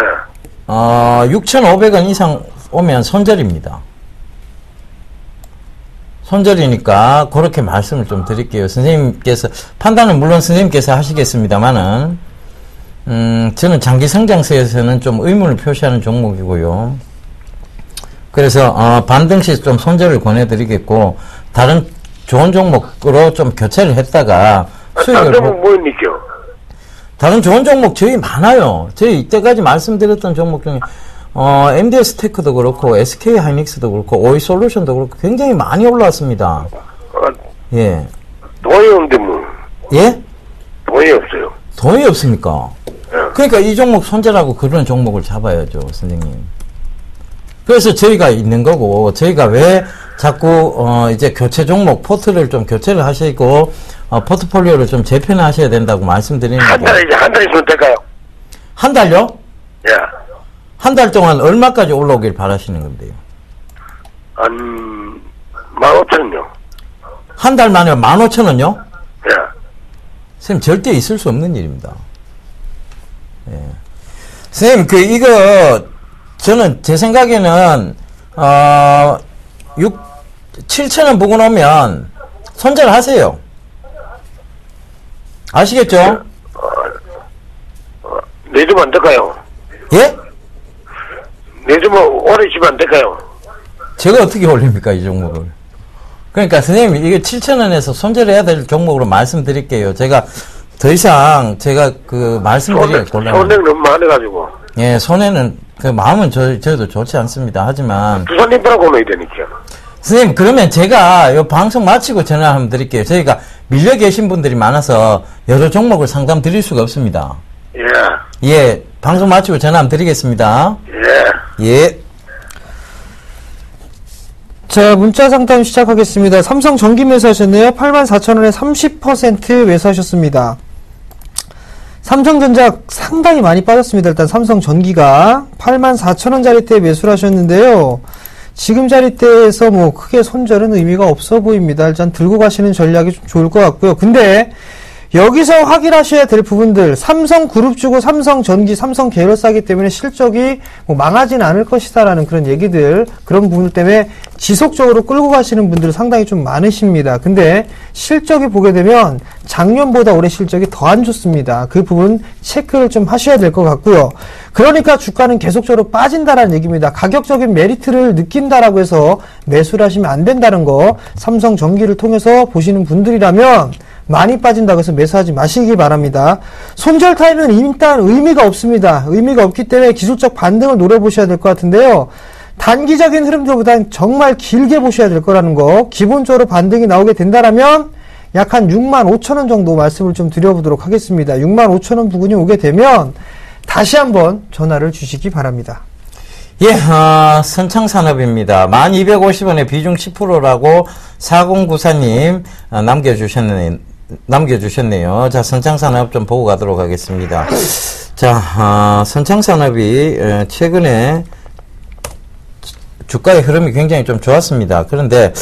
6,500원 이상 오면 손절입니다. 손절이니까 그렇게 말씀을 좀 드릴게요. 선생님께서 판단은 물론 선생님께서 하시겠습니다만은 저는 장기 성장세에서는 좀 의문을 표시하는 종목이고요. 그래서 반등 시 좀 손절을 권해드리겠고 다른 좋은 종목으로 좀 교체를 했다가 수익을 뭡니까? 다른 좋은 종목 저희 많아요. 저희 이때까지 말씀드렸던 종목 중에 MDS 테크도 그렇고 SK 하이닉스도 그렇고 오이솔루션도 그렇고 굉장히 많이 올라왔습니다. 예. 돈이 없는데 뭐. 예? 돈이 없어요. 돈이 없습니까? 예. 그러니까 이 종목 손절하고 그런 종목을 잡아야죠, 선생님. 그래서 저희가 있는 거고, 저희가 왜 자꾸 이제 교체 종목 포트를 좀 교체를 하시고 포트폴리오를 좀 재편하셔야 된다고 말씀드리는 거고. 한 달 있으면 될까요? 한 달요? 예. 한 달 동안 얼마까지 올라오길 바라시는 건데요? 한 15,000원요. 한 달 만에 15,000원요? 예. 선생님, 절대 있을 수 없는 일입니다. 예. 선생님, 이거, 저는, 제 생각에는, 7,000원 보고 나오면, 손절하세요. 아시겠죠? 내주면 안 될까요? 예? 내주면 오래 있으면 안 될까요? 제가 어떻게 올립니까, 이 종목을? 그러니까, 선생님, 이게 7,000원에서 손절해야 될 종목으로 말씀드릴게요. 제가, 더 이상, 제가 말씀드리기 곤란해요. 손해는 너무 많아가지고. 예, 손해는, 마음은 저희도 좋지 않습니다. 하지만. 부산님들하고 오면 되니까. 선생님, 그러면 제가 이 방송 마치고 전화 한번 드릴게요. 저희가 밀려 계신 분들이 많아서 여러 종목을 상담 드릴 수가 없습니다. 예. 예, 방송 마치고 전화 한번 드리겠습니다. 예. 예. 자, 문자 상담 시작하겠습니다. 삼성 전기 매수하셨네요. 84,000원에 30% 매수하셨습니다. 삼성전자 상당히 많이 빠졌습니다. 일단 삼성 전기가 84,000원짜리대에 매수를 하셨는데요. 지금 자리대에서 뭐 크게 손절은 의미가 없어 보입니다. 일단 들고 가시는 전략이 좀 좋을 것 같고요. 근데 여기서 확인하셔야 될 부분들, 삼성그룹주고 삼성전기, 삼성 계열사이기 때문에 실적이 뭐 망하지는 않을 것이다라는 그런 얘기들, 그런 부분들 때문에 지속적으로 끌고 가시는 분들 상당히 좀 많으십니다. 근데 실적이 보게 되면 작년보다 올해 실적이 더 안 좋습니다. 그 부분 체크를 좀 하셔야 될 것 같고요. 그러니까 주가는 계속적으로 빠진다라는 얘기입니다. 가격적인 메리트를 느낀다라고 해서 매수를 하시면 안 된다는 거, 삼성전기를 통해서 보시는 분들이라면 많이 빠진다고 해서 매수하지 마시기 바랍니다. 손절 타임은 일단 의미가 없습니다. 의미가 없기 때문에 기술적 반등을 노려보셔야 될 것 같은데요. 단기적인 흐름들보다는 정말 길게 보셔야 될 거라는 거, 기본적으로 반등이 나오게 된다라면 약 한 65,000원 정도 말씀을 좀 드려보도록 하겠습니다. 65,000원 부근이 오게 되면 다시 한번 전화를 주시기 바랍니다. 예, 선창산업입니다. 1250원에 비중 10%라고 4094님 남겨주셨네요. 자, 선창산업 좀 보고 가도록 하겠습니다. 자, 선창산업이 최근에 주가의 흐름이 굉장히 좀 좋았습니다. 그런데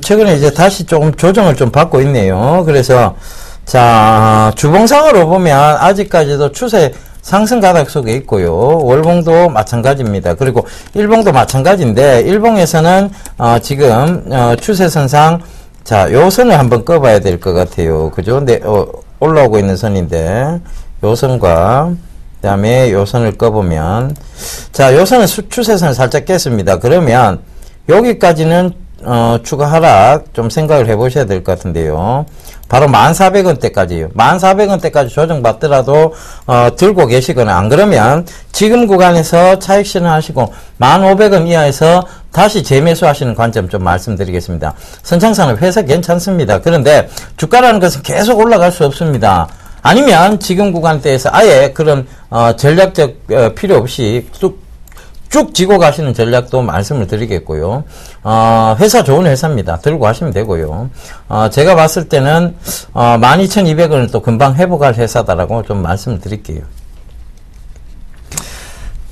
최근에 이제 다시 조금 조정을 좀 받고 있네요. 그래서 자, 주봉상으로 보면 아직까지도 추세 상승 가닥 속에 있고요. 월봉도 마찬가지입니다. 그리고 일봉도 마찬가지인데, 일봉에서는 지금 추세선상, 자, 요 선을 한번 꺼봐야 될 것 같아요. 그죠? 네, 올라오고 있는 선인데, 요 선과 그 다음에 요 선을 꺼보면, 자, 요 선은 추세선을 살짝 깼습니다. 그러면 여기까지는 추가 하락 좀 생각을 해보셔야 될 것 같은데요. 바로 1,400원대까지요. 1,400원대까지 조정받더라도 들고 계시거나, 안 그러면 지금 구간에서 차익 실현하시고 1,500원 이하에서 다시 재매수하시는 관점 좀 말씀드리겠습니다. 선창산업 회사 괜찮습니다. 그런데 주가라는 것은 계속 올라갈 수 없습니다. 아니면 지금 구간대에서 아예 그런 전략적 필요 없이 쭉 지고 가시는 전략도 말씀을 드리겠고요. 회사 좋은 회사입니다. 들고 가시면 되고요. 제가 봤을 때는 12,200원을 또 금방 회복할 회사다라고 좀 말씀을 드릴게요.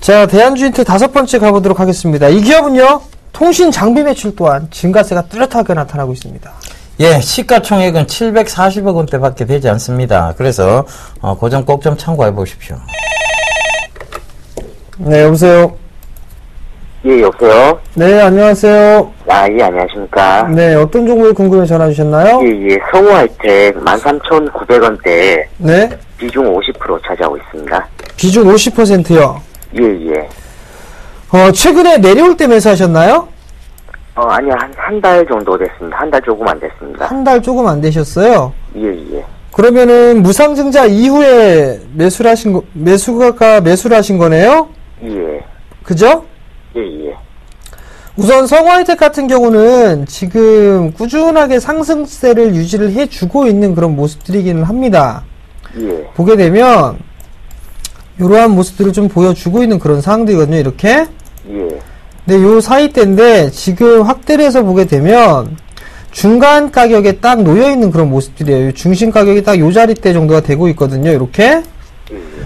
자, 대한주인트 5번째 가보도록 하겠습니다. 이 기업은요, 통신 장비 매출 또한 증가세가 뚜렷하게 나타나고 있습니다. 예, 시가총액은 740억 원대밖에 되지 않습니다. 그래서 그 점 꼭 좀 참고해 보십시오. 네, 여보세요. 예, 여보세요? 네, 안녕하세요. 아, 예, 안녕하십니까? 네, 어떤 종목이 궁금해 전화 주셨나요? 예, 성우하이텍 13,900원대 네, 비중 50% 차지하고 있습니다. 비중 50%요. 예. 최근에 내려올 때 매수하셨나요? 아니요, 한 달 정도 됐습니다. 한 달 조금 안 됐습니다. 한 달 조금 안 되셨어요? 예. 그러면은 무상증자 이후에 매수를 하신 거네요? 예. 그죠? 예. 우선 성우하이텍 같은 경우는 지금 꾸준하게 상승세를 유지를 해주고 있는 그런 모습들이기는 합니다. 예. 보게 되면 이러한 모습들을 좀 보여주고 있는 그런 상황들이거든요. 이렇게. 예. 근데 요 사이 때인데 지금 확대를 해서 보게 되면 중간 가격에 딱 놓여있는 그런 모습들이에요. 중심 가격이 딱 요 자리대 정도가 되고 있거든요. 이렇게.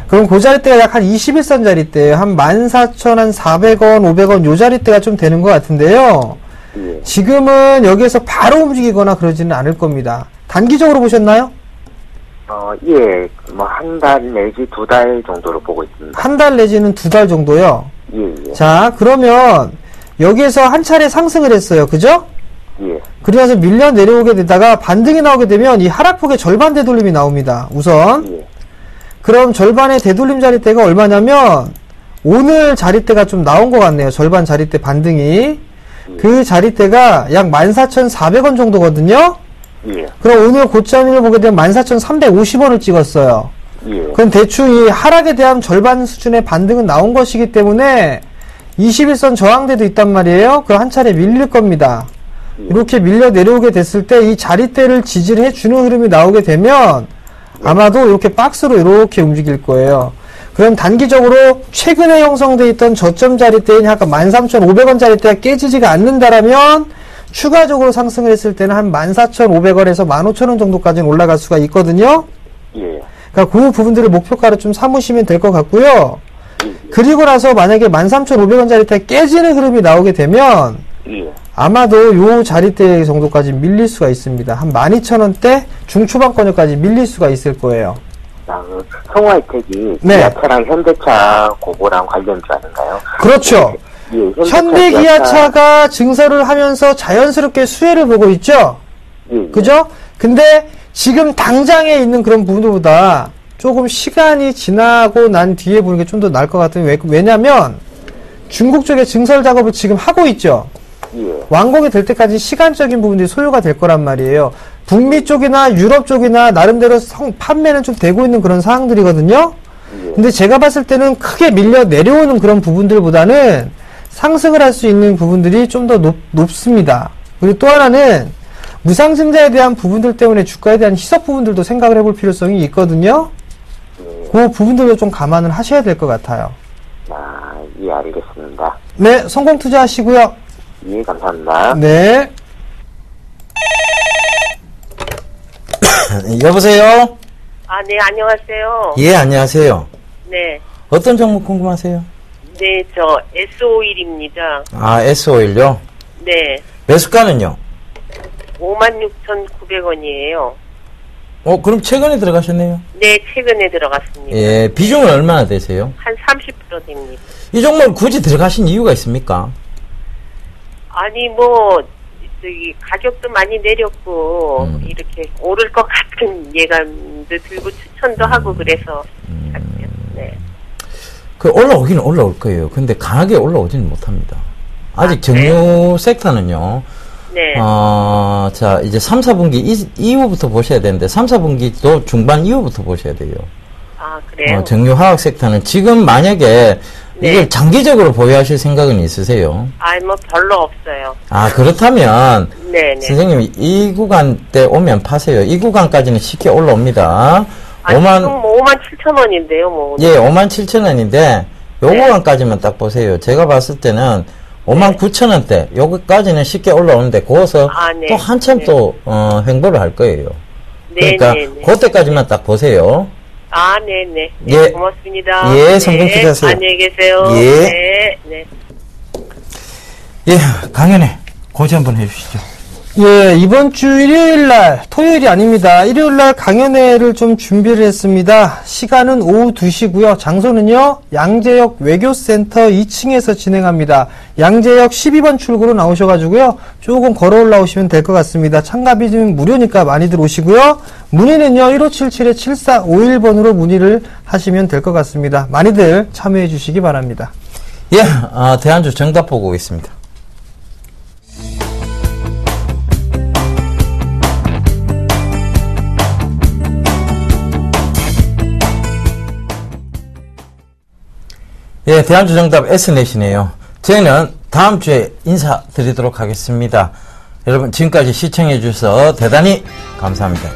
그럼 그 자리대가 약 한 21선 자리대, 한 14,400원, 500원 요 자리대가 좀 되는 것 같은데요. 예. 지금은 여기에서 바로 움직이거나 그러지는 않을 겁니다. 단기적으로 보셨나요? 예. 뭐 한 달 내지 2달 정도로 보고 있습니다. 한 달 내지는 2달 정도요. 예. 자, 그러면 여기에서 한 차례 상승을 했어요. 그죠? 예. 그러면서 밀려 내려오게 되다가 반등이 나오게 되면 이 하락폭의 절반 되돌림이 나옵니다. 우선. 예. 그럼 절반의 되돌림 자리대가 얼마냐면 오늘 자리대가 좀 나온 것 같네요. 절반 자리대 반등이. 그 자리대가 약 14,400원 정도거든요. 예. 그럼 오늘 고점을 보게 되면 14,350원을 찍었어요. 예. 그럼 대충 이 하락에 대한 절반 수준의 반등은 나온 것이기 때문에 21선 저항대도 있단 말이에요. 그 한 차례 밀릴 겁니다. 이렇게 밀려 내려오게 됐을 때 이 자리대를 지지를 해주는 흐름이 나오게 되면 아마도 이렇게 박스로 이렇게 움직일 거예요. 그럼 단기적으로 최근에 형성되어 있던 저점 자리대인 약간 13,500원 자리대가 깨지지가 않는다라면 추가적으로 상승을 했을 때는 한 14,500원에서 15,000원 정도까지는 올라갈 수가 있거든요. 예. 그러니까 그 부분들을 목표가로 좀 삼으시면 될 것 같고요. 그리고 나서 만약에 13,500원 자리대 깨지는 흐름이 나오게 되면 예. 아마도 요 자리대 정도까지 밀릴 수가 있습니다. 한 12,000원대 중초반권역까지 밀릴 수가 있을 거예요. 그 성화혜택이 네. 기아차랑 현대차 그거랑 관련주 아닌가요? 그렇죠. 예, 현대 기아차가 증설을 하면서 자연스럽게 수혜를 보고 있죠? 예, 그죠? 근데 지금 당장에 있는 그런 부분보다 조금 시간이 지나고 난 뒤에 보는 게 좀 더 나을 것 같아요. 왜냐면 중국 쪽에 증설 작업을 지금 하고 있죠? 예. 완공이 될 때까지 시간적인 부분들이 소요가 될 거란 말이에요. 북미 쪽이나 유럽 쪽이나 나름대로 판매는 좀 되고 있는 그런 상황들이거든요. 근데 제가 봤을 때는 크게 밀려 내려오는 그런 부분들보다는 상승을 할 수 있는 부분들이 좀 더 높습니다. 그리고 또 하나는 무상증자에 대한 부분들 때문에 주가에 대한 희석 부분들도 생각을 해볼 필요성이 있거든요. 그 부분들도 좀 감안을 하셔야 될 것 같아요. 예, 알겠습니다. 네, 성공 투자하시고요. 예, 감사합니다. 네. 여보세요? 네, 안녕하세요. 예, 안녕하세요. 네. 어떤 종목 궁금하세요? 네, 저 S51입니다. 아, S51요? 네. 매수가는요? 56,900원이에요. 그럼 최근에 들어가셨네요? 네, 최근에 들어갔습니다. 예, 비중은 얼마나 되세요? 한 30% 됩니다. 이 종목 굳이 들어가신 이유가 있습니까? 아니, 가격도 많이 내렸고, 이렇게 오를 것 같은 예감도 들고 추천도 하고 그래서, 네. 올라오기는 올라올 거예요. 근데 강하게 올라오지는 못합니다. 아직 정유 섹터는요. 네. 자, 이제 3, 4분기 이후부터 보셔야 되는데, 3, 4분기도 중반 이후부터 보셔야 돼요. 그래요? 정유 화학 섹터는 지금 만약에 네. 이걸 장기적으로 보유하실 생각은 있으세요? 별로 없어요. 그렇다면, 네네. 선생님, 이 구간 때 오면 파세요. 이 구간까지는 쉽게 올라옵니다. 지금 57,000원인데요, 예, 57,000원인데, 요 네. 구간까지만 딱 보세요. 제가 봤을 때는 59,000원대, 여기까지는 쉽게 올라오는데, 거기서 네. 또 한참 또, 횡보를 할 거예요. 네, 그러니까, 네, 네. 그때까지만 딱 보세요. 네네. 예. 고맙습니다. 예, 성공 투자하세요. 안녕히 계세요. 예. 네, 네. 예, 강연회, 고지 한번 해주시죠. 예, 이번 주 일요일날, 토요일이 아닙니다. 일요일날 강연회를 좀 준비를 했습니다. 시간은 오후 2시고요. 장소는요, 양재역 외교센터 2층에서 진행합니다. 양재역 12번 출구로 나오셔가지고요, 조금 걸어 올라오시면 될 것 같습니다. 참가비는 무료니까 많이들 오시고요. 문의는요, 1577-7451번으로 문의를 하시면 될 것 같습니다. 많이들 참여해 주시기 바랍니다. 예, 대안주 정답 보고 있습니다. 예, 대한주 정답 S넷이네요. 저희는 다음 주에 인사드리도록 하겠습니다. 여러분, 지금까지 시청해 주셔서 대단히 감사합니다.